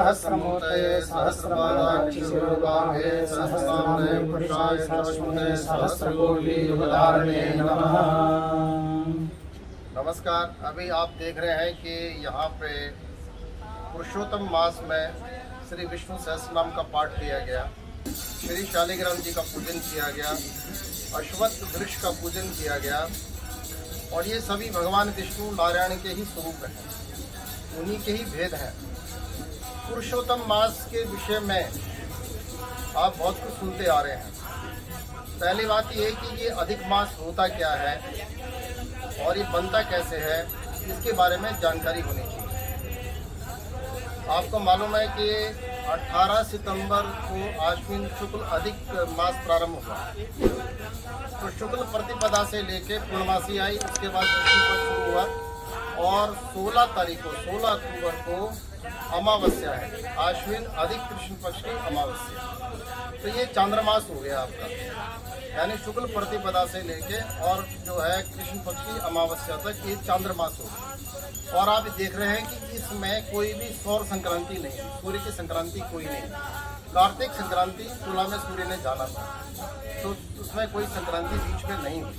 सहस्रमूर्तये सहस्रपादाक्षि शिरोगाम्भे सहस्रनाम्ने पुरुषाय सहस्रमुखे सहस्रकोटियुगधारिणे नमः। नमस्कार। अभी आप देख रहे हैं कि यहाँ पे पुरुषोत्तम मास में श्री विष्णु सहस्रनाम का पाठ किया गया, श्री शालिग्राम जी का पूजन किया गया, अश्वत्थ वृक्ष का पूजन किया गया और ये सभी भगवान विष्णु नारायण के ही स्वरूप हैं, उन्हीं के ही भेद हैं। पुरुषोत्तम मास के विषय में आप बहुत कुछ सुनते आ रहे हैं। पहली बात ये है कि ये अधिक मास होता क्या है और ये बनता कैसे है, इसके बारे में जानकारी होनी चाहिए। आपको मालूम है कि 18 सितंबर को आश्विन शुक्ल अधिक मास प्रारंभ हुआ, तो शुक्ल प्रतिपदा से लेके पूर्णमासी आई, उसके बाद कृष्ण पक्ष शुरू हुआ और 16 तारीख को 16 अक्टूबर को अमावस्या है, आश्विन अधिक कृष्ण पक्ष की अमावस्या। तो ये चांद्रमास हो गया आपका, यानी शुक्ल प्रतिपदा से लेके और जो है कृष्ण पक्ष की अमावस्या तक ये चांद्रमास हो गया। और आप देख रहे हैं कि इसमें कोई भी सौर संक्रांति नहीं है, सूर्य की संक्रांति कोई नहीं है। कार्तिक संक्रांति तुला में सूर्य ने जाना था, तो उसमें कोई संक्रांति बीच में नहीं हुई।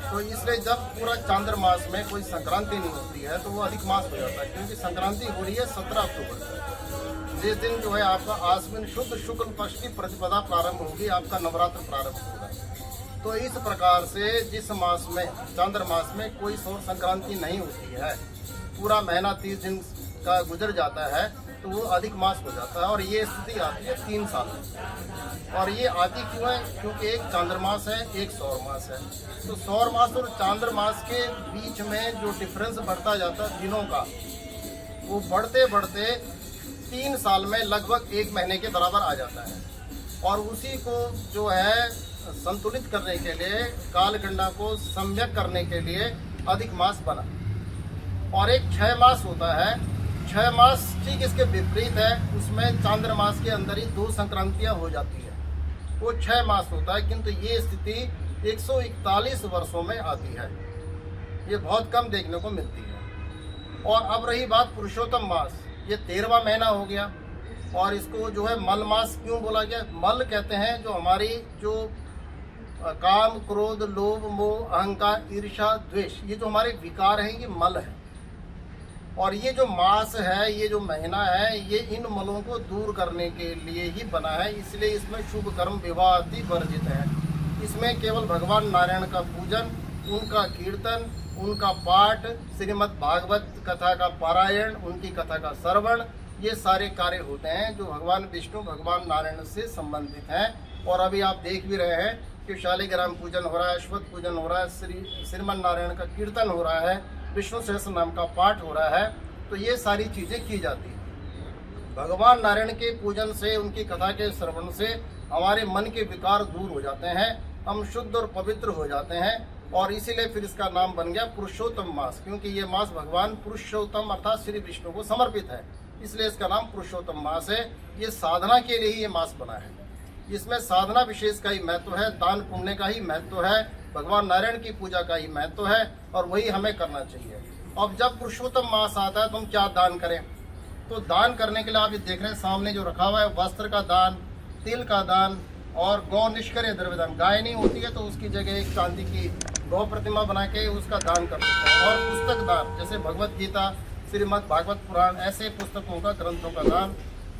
तो इसलिए जब पूरा चांद्रमास में कोई संक्रांति नहीं होती है तो वो अधिक मास हो जाता है, क्योंकि संक्रांति हो रही है 17 अक्टूबर को। जिस दिन जो है आपका आश्विन शुद्ध शुक्ल पक्ष की प्रतिपदा प्रारंभ होगी, आपका नवरात्र प्रारंभ होगा। तो इस प्रकार से जिस मास में चांद्रमास में कोई सौर संक्रांति नहीं होती है, पूरा महीना 30 दिन का गुजर जाता है, तो वो अधिक मास हो जाता है। और ये स्थिति आती है 3 साल में। और ये आती क्यों है? क्योंकि एक चांद्रमास है, एक सौर मास है। तो सौर मास और चांद्रमास के बीच में जो डिफरेंस बढ़ता जाता है दिनों का, वो बढ़ते बढ़ते 3 साल में लगभग 1 महीने के बराबर आ जाता है। और उसी को जो है संतुलित करने के लिए, कालगणना को सम्यक करने के लिए अधिक मास बना। और एक 6 मास होता है, 6 मास ठीक इसके विपरीत है, उसमें चांद्रमास के अंदर ही 2 संक्रांतियां हो जाती है, वो 6 मास होता है। किंतु ये स्थिति 141 वर्षों में आती है, ये बहुत कम देखने को मिलती है। और अब रही बात पुरुषोत्तम मास, ये 13वां महीना हो गया। और इसको जो है मल मास क्यों बोला गया? मल कहते हैं जो हमारी जो काम, क्रोध, लोभ, मोह, अहंकार, ईर्ष्या, द्वेष, ये जो हमारे विकार हैं, ये मल है। और ये जो मास है, ये जो महीना है, ये इन मलों को दूर करने के लिए ही बना है। इसलिए इसमें शुभ कर्म विवाह आदि वर्जित है। इसमें केवल भगवान नारायण का पूजन, उनका कीर्तन, उनका पाठ, श्रीमद् भागवत कथा का पारायण, उनकी कथा का श्रवण, ये सारे कार्य होते हैं जो भगवान विष्णु, भगवान नारायण से संबंधित हैं। और अभी आप देख भी रहे हैं कि शालिग्राम पूजन हो रहा है, अश्वत्थ पूजन हो रहा है, श्रीमद् नारायण का कीर्तन हो रहा है, विष्णु सहस्त्र नाम का पाठ हो रहा है। तो ये सारी चीज़ें की जाती हैं। भगवान नारायण के पूजन से, उनकी कथा के श्रवण से हमारे मन के विकार दूर हो जाते हैं, हम शुद्ध और पवित्र हो जाते हैं। और इसीलिए फिर इसका नाम बन गया पुरुषोत्तम मास, क्योंकि ये मास भगवान पुरुषोत्तम अर्थात श्री विष्णु को समर्पित है, इसलिए इसका नाम पुरुषोत्तम मास है। ये साधना के लिए ही ये मास बना है। इसमें साधना विशेष का ही महत्व है, दान पुण्य का ही महत्व है, भगवान नारायण की पूजा का ही महत्व है, और वही हमें करना चाहिए। अब जब पुरुषोत्तम मास आता है तो हम क्या दान करें? तो दान करने के लिए आप ये देख रहे हैं सामने जो रखा हुआ है, वस्त्र का दान, तिल का दान और गौ निष्क्रिय द्रव्य दान। गाय नहीं होती है तो उसकी जगह एक चांदी की गौ प्रतिमा बना के उसका दान कर सकते हैं। और पुस्तक दान, जैसे भगवत गीता, श्रीमद् भागवत पुराण, ऐसे पुस्तकों का, ग्रंथों का दान,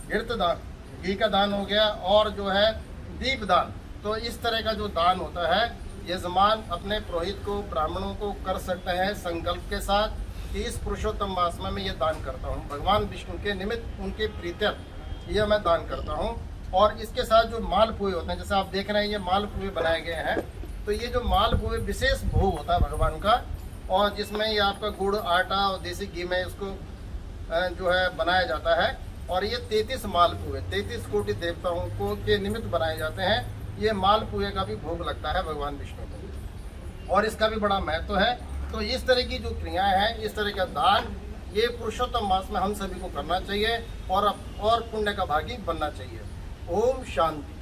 घृत दान, घी का दान हो गया, और जो है दीप दान। तो इस तरह का जो दान होता है, यजमान अपने पुरोहित को, ब्राह्मणों को कर सकते हैं संकल्प के साथ कि इस पुरुषोत्तम मास में मैं ये दान करता हूँ, भगवान विष्णु के निमित्त, उनके प्रीत्यर्थ ये मैं दान करता हूँ। और इसके साथ जो मालपुए होते हैं, जैसे आप देख रहे हैं ये मालपुए बनाए गए हैं, तो ये जो मालपुए विशेष भोग होता है भगवान का, और जिसमें ये आपका गुड़, आटा और देसी घी में इसको जो है बनाया जाता है। और ये 33 मालपुए 33 कोटि देवताओं को के निमित्त बनाए जाते हैं। ये मालपुए का भी भोग लगता है भगवान विष्णु को, और इसका भी बड़ा महत्व है। तो इस तरह की जो क्रियाएं हैं, इस तरह का दान, ये पुरुषोत्तम मास में हम सभी को करना चाहिए और पुण्य का भागी बनना चाहिए। ओम शांति।